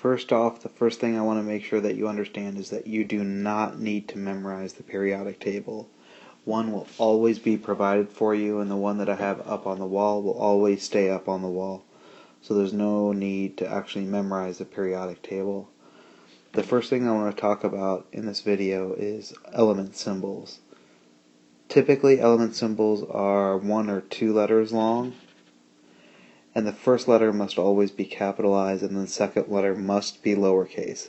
First off, the first thing I want to make sure that you understand is that you do not need to memorize the periodic table. One will always be provided for you, and the one that I have up on the wall will always stay up on the wall. So there's no need to actually memorize the periodic table. The first thing I want to talk about in this video is element symbols. Typically, element symbols are 1 or 2 letters long, and the first letter must always be capitalized and the second letter must be lowercase.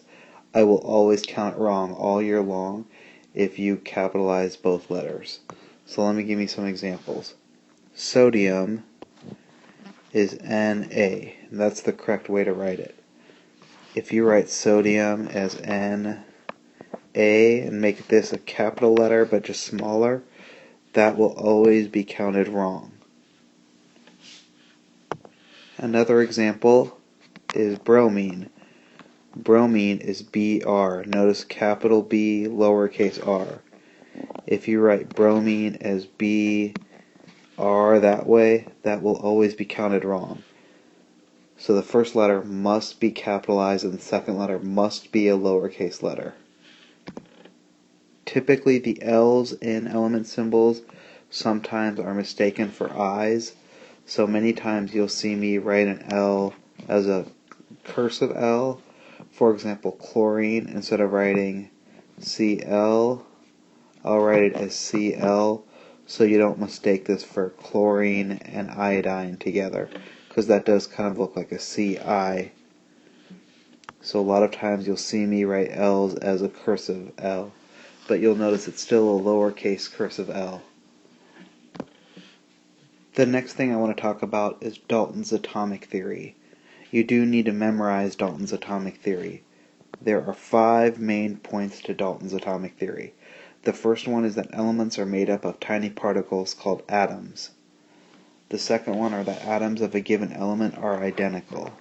I will always count it wrong all year long if you capitalize both letters. So let me give you some examples. Sodium is Na. That's the correct way to write it. If you write sodium as Na and make this a capital letter but just smaller, that will always be counted wrong. Another example is bromine. Bromine is Br. Notice capital B, lowercase r. If you write bromine as Br that way, that will always be counted wrong. So the first letter must be capitalized and the second letter must be a lowercase letter. Typically the L's in element symbols sometimes are mistaken for I's. So many times you'll see me write an L as a cursive L. For example, chlorine, instead of writing Cl, I'll write it as Cl, so you don't mistake this for chlorine and iodine together, because that does kind of look like a Ci. So a lot of times you'll see me write L's as a cursive L, but you'll notice it's still a lowercase cursive L. The next thing I want to talk about is Dalton's atomic theory. You do need to memorize Dalton's atomic theory. There are 5 main points to Dalton's atomic theory. The first one is that elements are made up of tiny particles called atoms. The second one are that atoms of a given element are identical.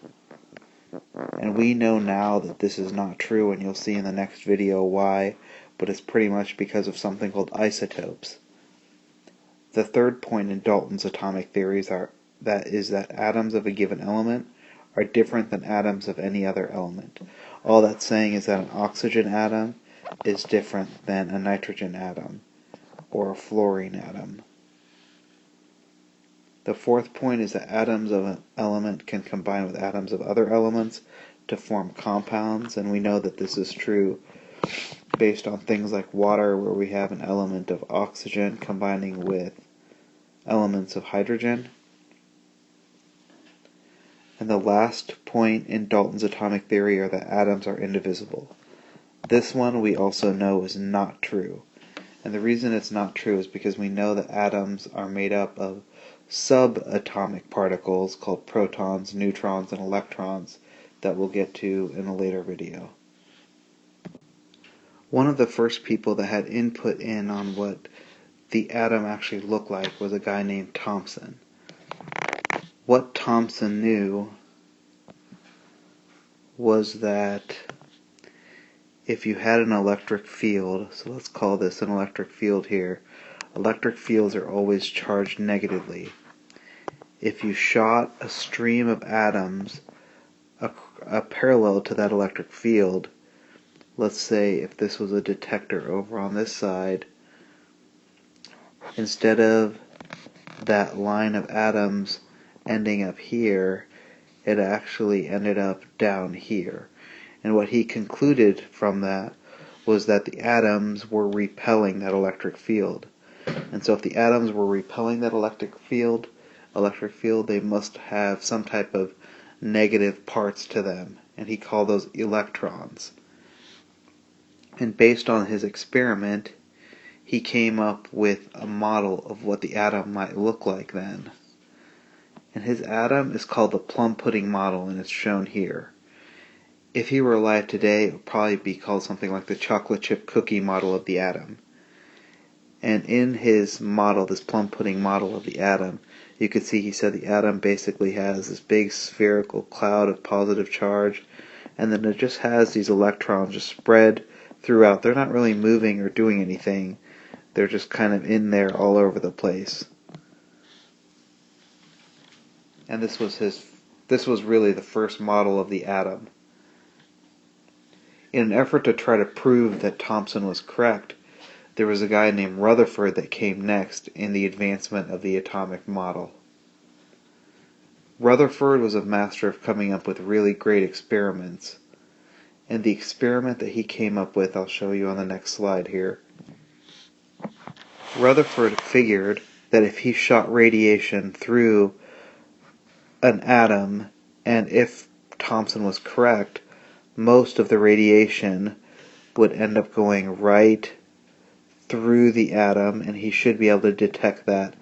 And we know now that this is not true, and you'll see in the next video why, but it's pretty much because of something called isotopes. The third point in Dalton's atomic theories is that atoms of a given element are different than atoms of any other element. All that's saying is that an oxygen atom is different than a nitrogen atom or a fluorine atom. The fourth point is that atoms of an element can combine with atoms of other elements to form compounds, and we know that this is true based on things like water, where we have an element of oxygen combining with elements of hydrogen. And the last point in Dalton's atomic theory are that atoms are indivisible. This one we also know is not true. And the reason it's not true is because we know that atoms are made up of subatomic particles called protons, neutrons, and electrons that we'll get to in a later video. One of the first people that had input in on what the atom actually looked like was a guy named Thomson. What Thomson knew was that if you had an electric field, so let's call this an electric field here, electric fields are always charged negatively. If you shot a stream of atoms a parallel to that electric field, let's say if this was a detector over on this side, instead of that line of atoms ending up here, it actually ended up down here. And what he concluded from that was that the atoms were repelling that electric field. And so if the atoms were repelling that electric field, they must have some type of negative parts to them, and he called those electrons. And based on his experiment, he came up with a model of what the atom might look like then. And his atom is called the plum pudding model, and it's shown here. If he were alive today, it would probably be called something like the chocolate chip cookie model of the atom. And in his model, this plum pudding model of the atom, you could see he said the atom basically has this big spherical cloud of positive charge, and then it just has these electrons just spread throughout. They're not really moving or doing anything. They're just kind of in there all over the place. And this was really the first model of the atom. In an effort to try to prove that Thomson was correct, there was a guy named Rutherford that came next in the advancement of the atomic model. Rutherford was a master of coming up with really great experiments, and the experiment that he came up with I'll show you on the next slide here. Rutherford figured that if he shot radiation through an atom, and if Thomson was correct, most of the radiation would end up going right through the atom, and he should be able to detect that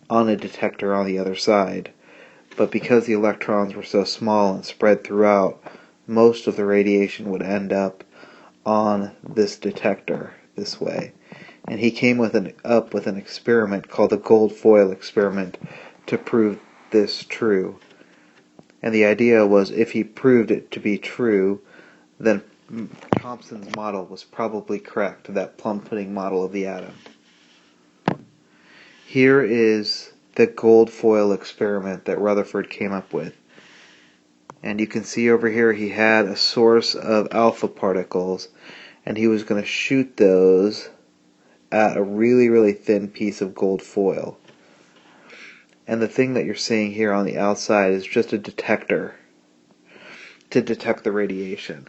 on a detector on the other side. But because the electrons were so small and spread throughout, most of the radiation would end up on this detector this way. And he came up with an experiment called the gold foil experiment to prove this true. And the idea was if he proved it to be true, then Thomson's model was probably correct, that plum pudding model of the atom. Here is the gold foil experiment that Rutherford came up with. And you can see over here he had a source of alpha particles, and he was going to shoot those at a really, really thin piece of gold foil. And the thing that you're seeing here on the outside is just a detector to detect the radiation.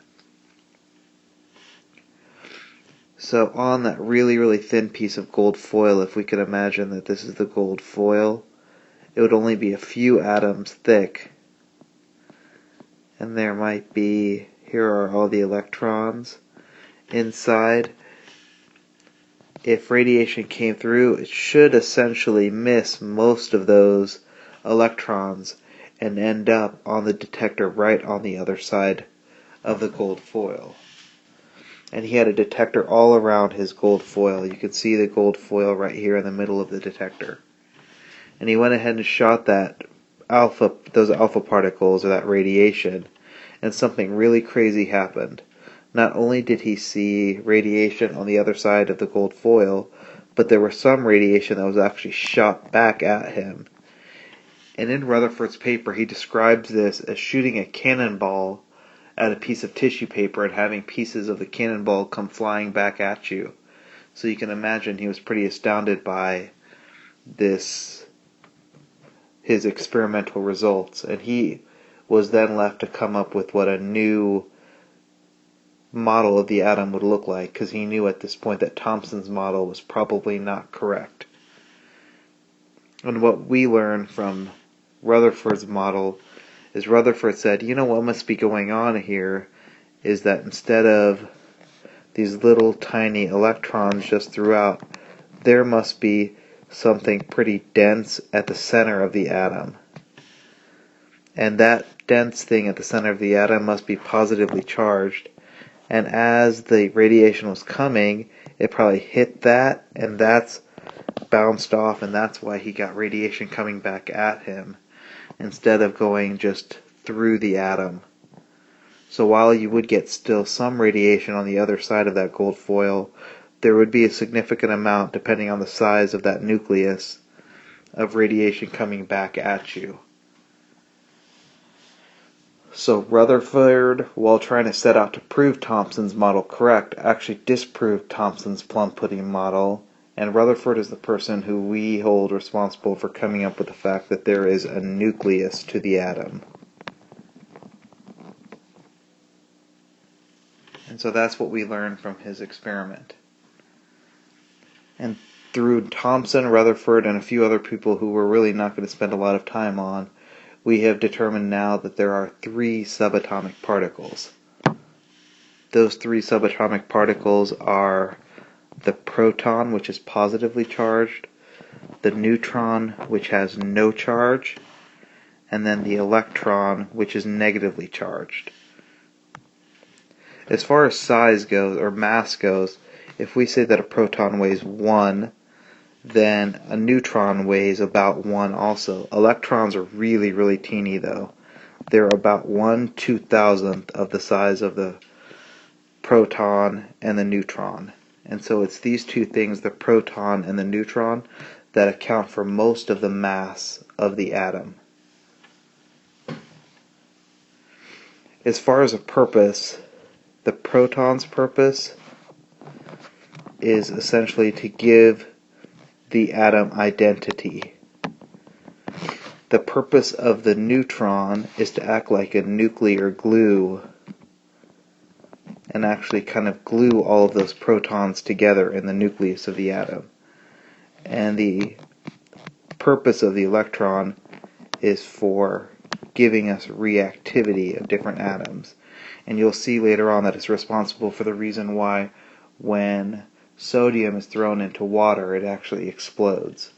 So on that really, really thin piece of gold foil, if we could imagine that this is the gold foil, it would only be a few atoms thick. And there might be, here are all the electrons inside. If radiation came through, it should essentially miss most of those electrons and end up on the detector right on the other side of the gold foil. And he had a detector all around his gold foil. You can see the gold foil right here in the middle of the detector. And he went ahead and shot those alpha particles, or that radiation, and something really crazy happened. Not only did he see radiation on the other side of the gold foil, but there was some radiation that was actually shot back at him. And in Rutherford's paper, he describes this as shooting a cannonball at a piece of tissue paper and having pieces of the cannonball come flying back at you. So you can imagine he was pretty astounded by his experimental results, and he was then left to come up with what a new model of the atom would look like, because he knew at this point that Thomson's model was probably not correct. And what we learn from Rutherford's model is Rutherford said, you know what must be going on here is that instead of these little tiny electrons just throughout, there must be something pretty dense at the center of the atom. And that dense thing at the center of the atom must be positively charged. And as the radiation was coming, it probably hit that, and that's bounced off, and that's why he got radiation coming back at him instead of going just through the atom. So while you would get still some radiation on the other side of that gold foil, there would be a significant amount, depending on the size of that nucleus, of radiation coming back at you. So Rutherford, while trying to set out to prove Thomson's model correct, actually disproved Thomson's plum pudding model, and Rutherford is the person who we hold responsible for coming up with the fact that there is a nucleus to the atom. And so that's what we learned from his experiment. And through Thomson, Rutherford, and a few other people who we're really not going to spend a lot of time on, we have determined now that there are 3 subatomic particles. Those 3 subatomic particles are the proton, which is positively charged, the neutron, which has no charge, and then the electron, which is negatively charged. As far as size goes, or mass goes, if we say that a proton weighs 1, then a neutron weighs about 1 also. Electrons are really, really teeny though. They're about 1/2000th of the size of the proton and the neutron. And so it's these two things, the proton and the neutron, that account for most of the mass of the atom. As far as a purpose, The proton's purpose is essentially to give the atom identity. The purpose of the neutron is to act like a nuclear glue and actually kind of glue all of those protons together in the nucleus of the atom. And the purpose of the electron is for giving us reactivity of different atoms. And you'll see later on that it's responsible for the reason why when sodium is thrown into water, it actually explodes.